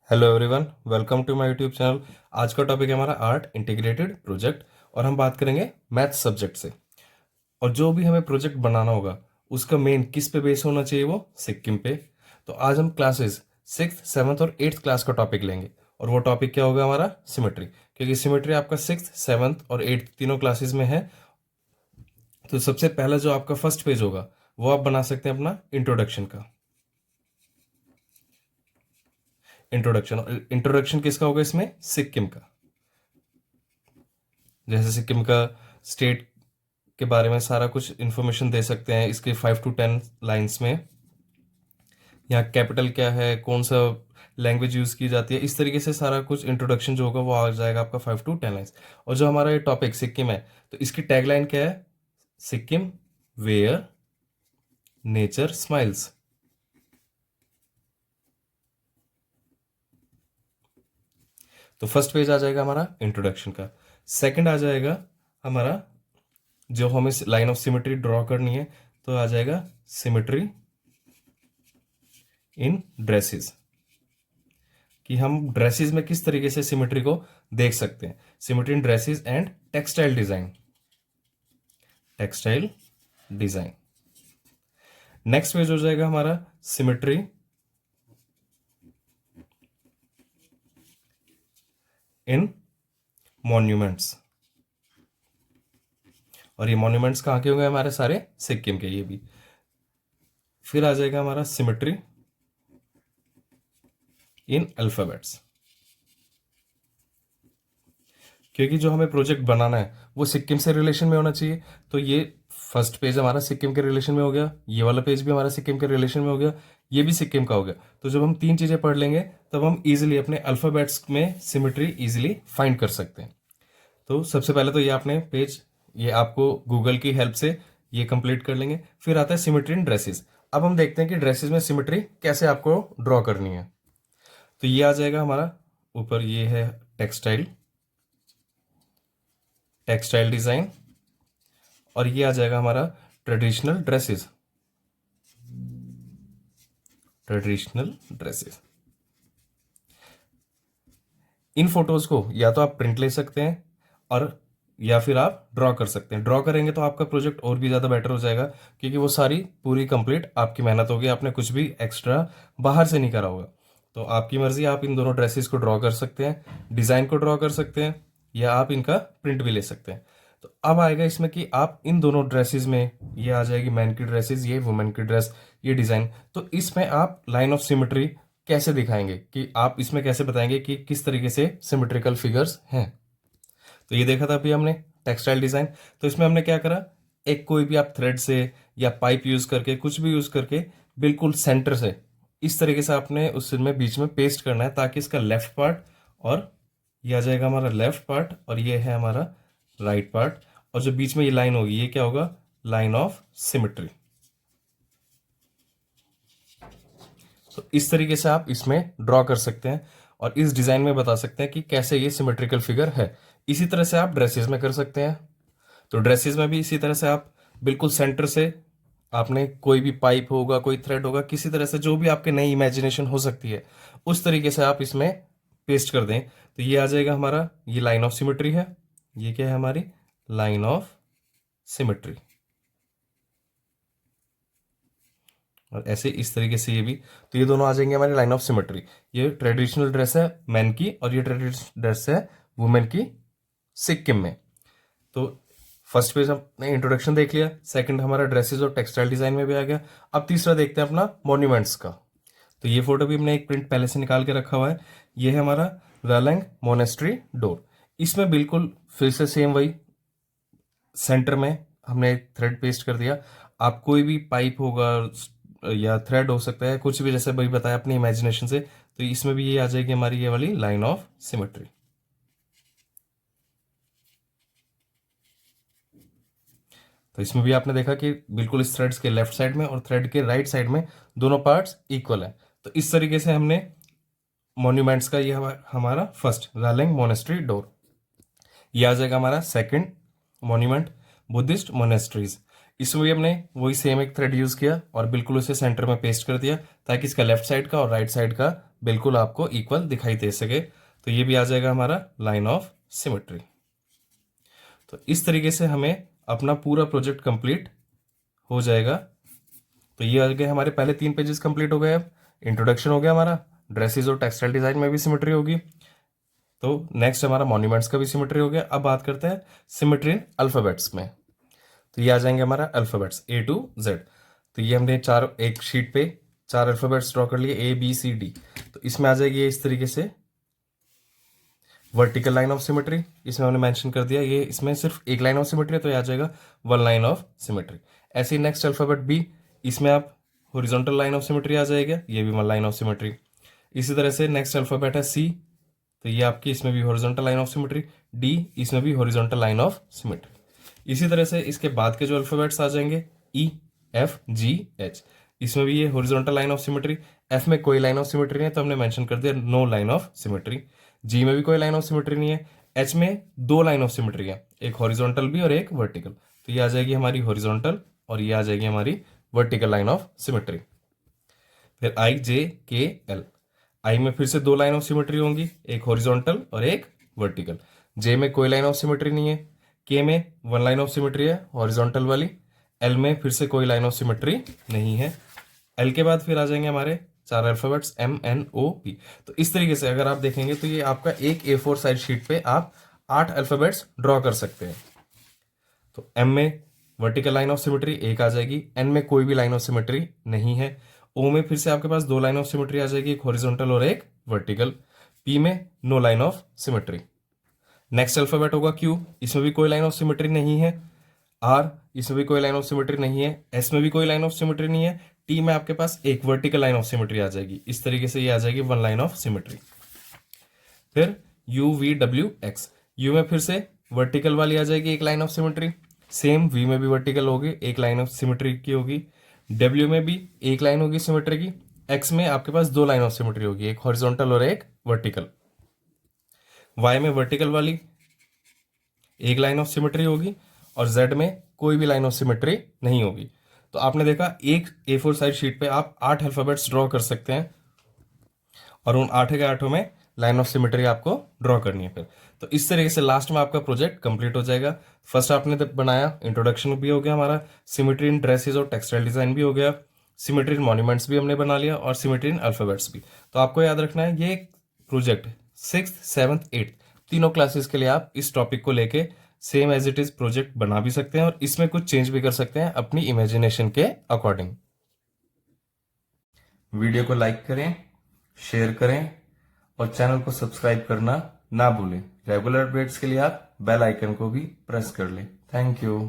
Hello everyone, welcome to my YouTube channel. आज का topic है हमारा आर्ट इंटीग्रेटेड प्रोजेक्ट और हम बात करेंगे मैथ्स सब्जेक्ट से। और जो भी हमें प्रोजेक्ट बनाना होगा उसका मेन किस पे बेस होना चाहिए, वो सिक्किम पे। तो आज हम क्लासेस सिक्स सेवन्थ और एट्थ क्लास का टॉपिक लेंगे और वो टॉपिक क्या होगा हमारा सिमेट्री, क्योंकि सिमेट्री आपका सिक्स सेवन्थ और एट्थ तीनों क्लासेस में है। तो सबसे पहला जो आपका फर्स्ट पेज होगा वो आप बना सकते हैं अपना इंट्रोडक्शन का। इंट्रोडक्शन किसका होगा इसमें, सिक्किम का। जैसे सिक्किम का स्टेट के बारे में सारा कुछ इन्फॉर्मेशन दे सकते हैं इसके 5 to 10 लाइंस में। यहाँ कैपिटल क्या है, कौन सा लैंग्वेज यूज की जाती है, इस तरीके से सारा कुछ इंट्रोडक्शन जो होगा वो आ जाएगा आपका 5 to 10 लाइंस। और जो हमारा ये टॉपिक सिक्किम है तो इसकी टैगलाइन क्या है, सिक्किम वेयर नेचर स्माइल्स। तो फर्स्ट पेज आ जाएगा हमारा इंट्रोडक्शन का। सेकंड आ जाएगा हमारा, जो हमें लाइन ऑफ सिमेट्री ड्रॉ करनी है, तो आ जाएगा सिमेट्री इन ड्रेसेस, कि हम ड्रेसेस में किस तरीके से सिमेट्री को देख सकते हैं। Symmetry in dresses and textile design. Textile design next page हो जाएगा हमारा सिमेट्री इन मॉन्यूमेंट्स। और ये मॉन्यूमेंट्स कहाँ के होंगे, हमारे सारे सिक्किम के ये भी। फिर आ जाएगा हमारा सिमेट्री इन अल्फाबेट्स, क्योंकि जो हमें प्रोजेक्ट बनाना है वो सिक्किम से रिलेशन में होना चाहिए। तो ये फर्स्ट पेज हमारा सिक्किम के रिलेशन में हो गया, ये वाला पेज भी हमारा सिक्किम के रिलेशन में हो गया, ये भी सिक्किम का हो गया। तो जब हम तीन चीजें पढ़ लेंगे तब हम इजीली अपने अल्फाबेट्स में सिमेट्री इजीली फाइंड कर सकते हैं। तो सबसे पहले तो ये आपने पेज, ये आपको गूगल की हेल्प से ये कंप्लीट कर लेंगे। फिर आता है सिमेट्री इन ड्रेसेस। अब हम देखते हैं कि ड्रेसेस में सिमेट्री कैसे आपको ड्रॉ करनी है। तो ये आ जाएगा हमारा ऊपर, ये है टेक्सटाइल, टेक्सटाइल डिजाइन। और ये आ जाएगा हमारा ट्रेडिशनल ड्रेसेस, ट्रेडिशनल ड्रेसेस। इन फोटोज को या तो आप प्रिंट ले सकते हैं और या फिर आप ड्रॉ कर सकते हैं। ड्रॉ करेंगे तो आपका प्रोजेक्ट और भी ज़्यादा बेटर हो जाएगा, क्योंकि वो सारी पूरी कंप्लीट आपकी मेहनत होगी, आपने कुछ भी एक्स्ट्रा बाहर से नहीं करा होगा। तो आपकी मर्जी, आप इन दोनों ड्रेसेस को ड्रॉ कर सकते हैं, डिज़ाइन को ड्रॉ कर सकते हैं, या आप इनका प्रिंट भी ले सकते हैं। तो अब आएगा इसमें कि आप इन दोनों ड्रेसेस में, ये आ जाएगी मैन की ड्रेसेस, ये वुमेन की ड्रेस, ये डिज़ाइन। तो इसमें आप लाइन ऑफ सिमेट्री कैसे दिखाएंगे, कि आप इसमें कैसे बताएंगे कि किस तरीके से सिमेट्रिकल फिगर्स हैं। तो ये देखा था अभी हमने टेक्सटाइल डिजाइन। तो इसमें हमने क्या करा, एक कोई भी आप थ्रेड से या पाइप यूज करके, कुछ भी यूज करके, बिल्कुल सेंटर से इस तरीके से आपने उसमें बीच में पेस्ट करना है, ताकि इसका लेफ्ट पार्ट, और ये आ जाएगा हमारा लेफ्ट पार्ट, और ये है हमारा राइट पार्ट। और जो बीच में ये लाइन होगी, ये क्या होगा, लाइन ऑफ सिमेट्री। तो इस तरीके से आप इसमें ड्रॉ कर सकते हैं और इस डिजाइन में बता सकते हैं कि कैसे ये सिमेट्रिकल फिगर है। इसी तरह से आप ड्रेसेस में कर सकते हैं। तो ड्रेसेस में भी इसी तरह से आप बिल्कुल सेंटर से, आपने कोई भी पाइप होगा, कोई थ्रेड होगा, किसी तरह से जो भी आपके नई इमेजिनेशन हो सकती है उस तरीके से आप इसमें पेस्ट कर दें। तो ये आ जाएगा हमारा, ये लाइन ऑफ सिमेट्री है। ये क्या है, हमारी लाइन ऑफ सिमेट्री। और ऐसे इस तरीके से ये भी, तो ये दोनों आ जाएंगे हमारी लाइन ऑफ सिमेट्री। ये ट्रेडिशनल ड्रेस है मैन की, और ये ट्रेडिशनल ड्रेस है वुमेन की सिक्किम में। तो फर्स्ट पेज हमने इंट्रोडक्शन देख लिया, सेकंड हमारा ड्रेसेस और टेक्सटाइल डिजाइन में भी आ गया। अब तीसरा देखते हैं अपना मॉन्यूमेंट्स का। तो ये फोटो भी हमने एक प्रिंट पहले से निकाल के रखा हुआ है। ये है हमारा रालैंग मोनेस्ट्री डोर। इसमें बिल्कुल फिर से सेम वही, सेंटर में हमने थ्रेड पेस्ट कर दिया। आप कोई भी पाइप होगा या थ्रेड हो सकता है, कुछ भी, जैसे भाई बताया अपनी इमेजिनेशन से। तो इसमें भी ये आ जाएगी हमारी ये वाली लाइन ऑफ सिमेट्री। तो इसमें भी आपने देखा कि बिल्कुल इस थ्रेड्स के लेफ्ट साइड में और थ्रेड के राइट साइड में दोनों पार्ट्स इक्वल है। तो इस तरीके से हमने मॉन्यूमेंट्स का, ये हमारा फर्स्ट रालैंग मोनेस्ट्री डोर। ये आ जाएगा हमारा सेकंड मॉन्यूमेंट, बुद्धिस्ट मोनेस्ट्रीज। इसमें भी हमने वही सेम एक थ्रेड यूज किया और बिल्कुल उसे सेंटर में पेस्ट कर दिया ताकि इसका लेफ्ट साइड का और राइट साइड का बिल्कुल आपको इक्वल दिखाई दे सके। तो ये भी आ जाएगा हमारा लाइन ऑफ सिमेट्री। तो इस तरीके से हमें अपना पूरा प्रोजेक्ट कंप्लीट हो जाएगा। तो ये आ गए हमारे पहले 3 पेजेस कंप्लीट हो गए। अब इंट्रोडक्शन हो गया हमारा, ड्रेसेस और टेक्सटाइल डिजाइन में भी सिमेट्री होगी। तो नेक्स्ट हमारा मॉन्यूमेंट्स का भी सिमेट्री हो गया। अब बात करते हैं सिमेट्री इन अल्फाबेट्स में। तो ये आ जाएंगे हमारा अल्फाबेट्स A to Z। तो ये हमने एक शीट पे 4 अल्फाबेट्स ड्रॉ कर लिए ABCD। तो इसमें आ जाएगी इस तरीके से वर्टिकल लाइन ऑफ सिमेट्री। इसमें हमने मेंशन कर दिया ये इसमें सिर्फ एक लाइन ऑफ सिमेट्री है, तो ये आ जाएगा 1 लाइन ऑफ सिमेट्री। ऐसे ही नेक्स्ट अल्फाबेट B, इसमें आप हॉरिजॉन्टल लाइन ऑफ सिमेट्री आ जाएगा, ये भी 1 लाइन ऑफ सिमेट्री। इसी तरह से नेक्स्ट अल्फाबेट है C, तो ये आपकी इसमें भी horizontal line of symmetry. D, इसमें भी हॉरिजॉन्टल लाइन ऑफ सिमेट्री। इसी तरह से इसके बाद के जो अल्फाबेट्स आ जाएंगे E, F, G, H, इसमें भी ये horizontal line of symmetry. F में कोई लाइन ऑफ सिमेट्री नहीं है तो हमने मेंशन कर दिया no line of symmetry. G में भी कोई लाइन ऑफ सिमेट्री नहीं है। H में 2 लाइन ऑफ सिमेट्री है, एक हॉरिजॉन्टल भी और एक वर्टिकल। तो ये आ जाएगी हमारी हॉरिजॉन्टल और ये आ जाएगी हमारी वर्टिकल लाइन ऑफ सिमेट्री। फिर I, J, K, L, I में फिर से 2 लाइन ऑफ सिमेट्री होंगी, एक हॉरिजॉन्टल और एक वर्टिकल। J में कोई लाइन ऑफ सिमेट्री नहीं है। K में 1 लाइन ऑफ सिमेट्री है हॉरिजॉन्टल वाली। L में फिर से कोई लाइन ऑफ सिमेट्री नहीं है। L के बाद फिर आ जाएंगे हमारे 4 alphabets M, N, O, P। तो इस तरीके से अगर आप देखेंगे तो ये आपका एक A4 साइज शीट पे आप 8 अल्फाबेट्स ड्रॉ कर सकते हैं। तो M में वर्टिकल लाइन ऑफ सिमेट्री एक आ जाएगी, N में कोई भी लाइन ऑफ सिमेट्री नहीं है। O में फिर से आपके पास 2 लाइन ऑफ सिमेट्री आ जाएगी, एक हॉरिजॉन्टल और एक वर्टिकल। P में no line of symmetry. Next alphabet होगा Q, इसमें भी कोई लाइन ऑफ सिमेट्री नहीं है। R, इसमें भी कोई लाइन ऑफ सिमेट्री नहीं है। S में भी कोई लाइन ऑफ सिमेट्री नहीं है। T में आपके पास एक वर्टिकल लाइन ऑफ सिमेट्री आ जाएगी। इस तरीके से ये आ जाएगी 1 लाइन ऑफ सिमेट्री। फिर U, V, W, X, U में फिर से वर्टिकल वाली आ जाएगी एक line of symmetry. Same V में भी वर्टिकल होगी, एक लाइन ऑफ सिमेट्री की होगी। W में भी एक लाइन होगी सिमेट्री की। X में आपके पास 2 लाइन ऑफ सिमेट्री होगी, एक हॉरिजॉन्टल और एक वर्टिकल। Y में वर्टिकल वाली एक लाइन ऑफ सिमेट्री होगी और Z में कोई भी लाइन ऑफ सिमेट्री नहीं होगी। तो आपने देखा एक A4 साइज शीट पे आप 8 अल्फाबेट्स ड्रॉ कर सकते हैं और उन 8 के 8 में लाइन ऑफ सिमेट्री आपको ड्रॉ करनी है। फिर तो इस तरीके से लास्ट में आपका प्रोजेक्ट कंप्लीट हो जाएगा। फर्स्ट आपने बनाया, इंट्रोडक्शन भी हो गया हमारा, सिमेट्री इन ड्रेसेस और टेक्सटाइल डिजाइन भी हो गया, सिमेट्री इन मॉन्यूमेंट्स भी हमने बना लिया और सिमेट्री इन अल्फाबेट्स भी। तो आपको याद रखना है ये प्रोजेक्ट 6th, 7th, 8th तीनों क्लासेस के लिए आप इस टॉपिक को लेके same as it is project बना भी सकते हैं और इसमें कुछ चेंज भी कर सकते हैं अपनी इमेजिनेशन के अकॉर्डिंग। वीडियो को लाइक करें, शेयर करें और चैनल को सब्सक्राइब करना ना भूलें। रेगुलर अपडेट्स के लिए आप बेल आइकन को भी प्रेस कर लें। Thank you.